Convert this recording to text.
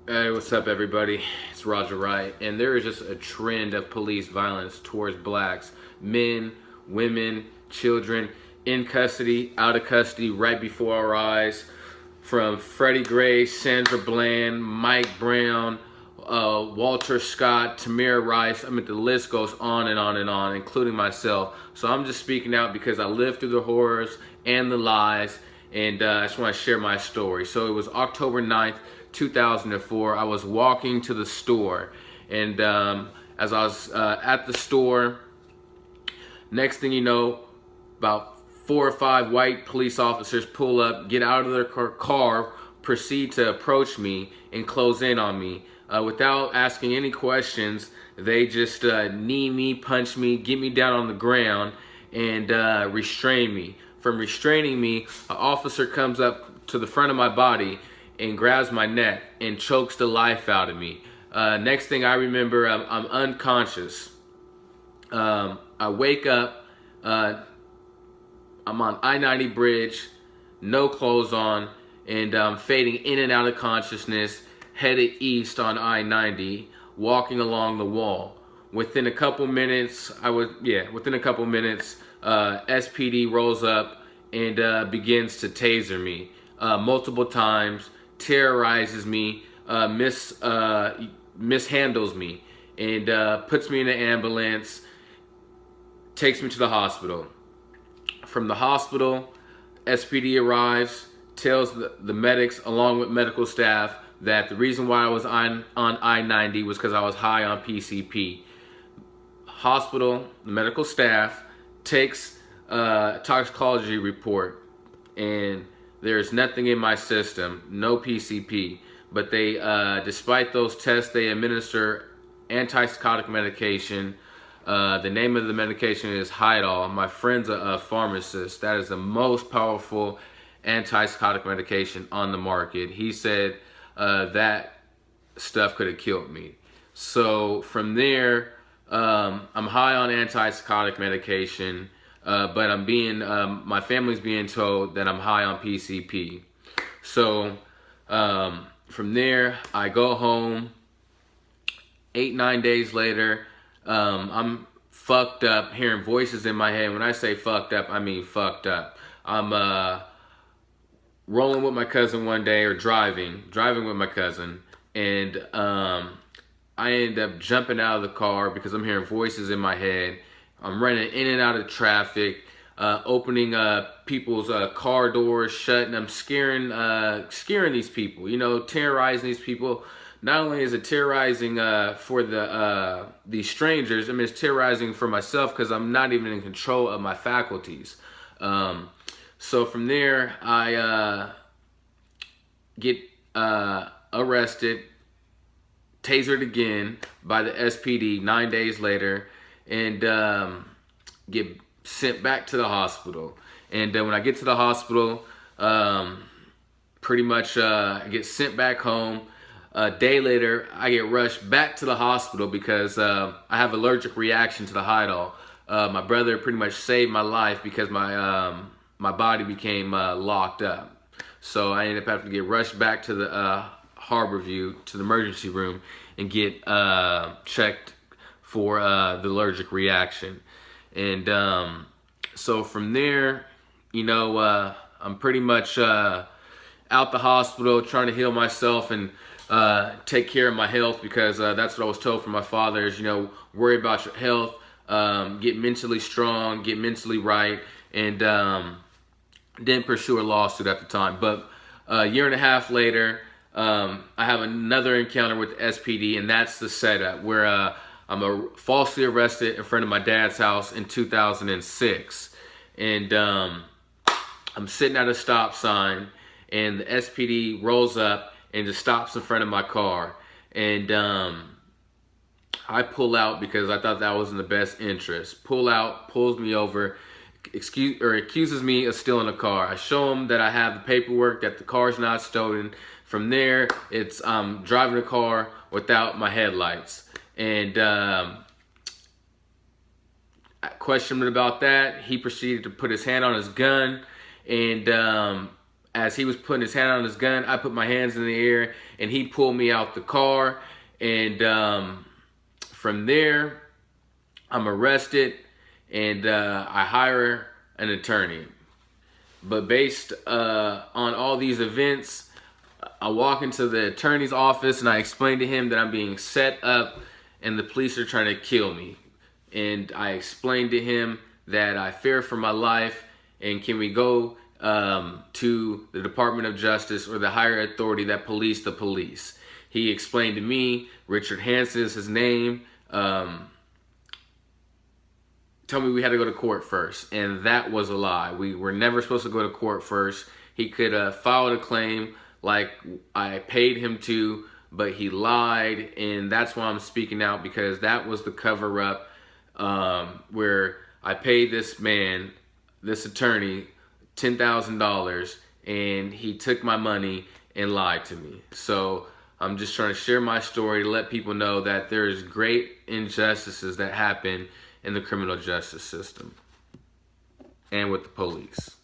Hey, what's up, everybody? It's Roger Wright, and there is just a trend of police violence towards blacks, men, women, children, in custody, out of custody, right before our eyes. From Freddie Gray, Sandra Bland, Mike Brown, Walter Scott, Tamir Rice. I mean, the list goes on and on and on, including myself. So I'm just speaking out because I lived through the horrors and the lies, and I just want to share my story. So it was October 9th, 2004. I was walking to the store, and as I was at the store, next thing you know, about 4 or 5 white police officers pull up, get out of their car, proceed to approach me and close in on me. Without asking any questions, they just knee me, punch me, get me down on the ground, and restrain me. From restraining me, an officer comes up to the front of my body and grabs my neck and chokes the life out of me. Next thing I remember, I'm unconscious. I wake up. I'm on I-90 bridge, no clothes on, and fading in and out of consciousness, headed east on I-90, walking along the wall. Within a couple minutes, SPD rolls up and begins to taser me multiple times, terrorizes me, mishandles me, and puts me in an ambulance, takes me to the hospital. From the hospital, SPD arrives, tells the medics along with medical staff that the reason why I was on I-90 was because I was high on PCP. Hospital, the medical staff takes a toxicology report, and there's nothing in my system, no PCP. But they, despite those tests, they administer antipsychotic medication. The name of the medication is Hydol. My friend's a pharmacist. That is the most powerful antipsychotic medication on the market. He said that stuff could have killed me. So from there, I'm high on antipsychotic medication, but my family's being told that I'm high on PCP. So from there, I go home. 8, 9 days later, I'm fucked up, hearing voices in my head. When I say fucked up, I mean fucked up. I'm rolling with my cousin one day, or driving with my cousin, and I end up jumping out of the car because I'm hearing voices in my head. I'm running in and out of traffic, opening people's car doors shut, and I'm scaring these people. Terrorizing these people. Not only is it terrorizing for these strangers, I mean, it's terrorizing for myself because I'm not even in control of my faculties. So from there, I get arrested, tasered again by the SPD 9 days later, and get sent back to the hospital. And when I get to the hospital, pretty much I get sent back home. A day later, I get rushed back to the hospital because I have allergic reaction to the Hydol. My brother pretty much saved my life because my body became locked up. So I ended up having to get rushed back to the Harborview, to the emergency room, and get checked for the allergic reaction. And so from there, I'm pretty much out the hospital trying to heal myself and take care of my health, because that's what I was told from my father is, worry about your health, get mentally strong, get mentally right, and didn't pursue a lawsuit at the time. But a year and a half later, I have another encounter with the SPD, and that's the setup where I'm falsely arrested in front of my dad's house in 2006. And I'm sitting at a stop sign, and the SPD rolls up and just stops in front of my car. And I pull out because I thought that was in the best interest. Pull out, pulls me over, accuses me of stealing a car. I show him that I have the paperwork, that the car's not stolen. From there, it's driving a car without my headlights. And I questioned him about that. He proceeded to put his hand on his gun and as he was putting his hand on his gun, I put my hands in the air and he pulled me out the car. And from there, I'm arrested and I hire an attorney. But based on all these events, I walk into the attorney's office and I explain to him that I'm being set up and the police are trying to kill me. And I explained to him that I fear for my life and can we go to the Department of Justice or the higher authority that police the police. He explained to me, Richard Hansen is his name, told me we had to go to court first, and that was a lie. We were never supposed to go to court first. He could have filed a claim like I paid him to, but he lied, and that's why I'm speaking out, because that was the cover-up where I paid this man, this attorney, $10,000, and he took my money and lied to me. So I'm just trying to share my story to let people know that there's great injustices that happen in the criminal justice system and with the police.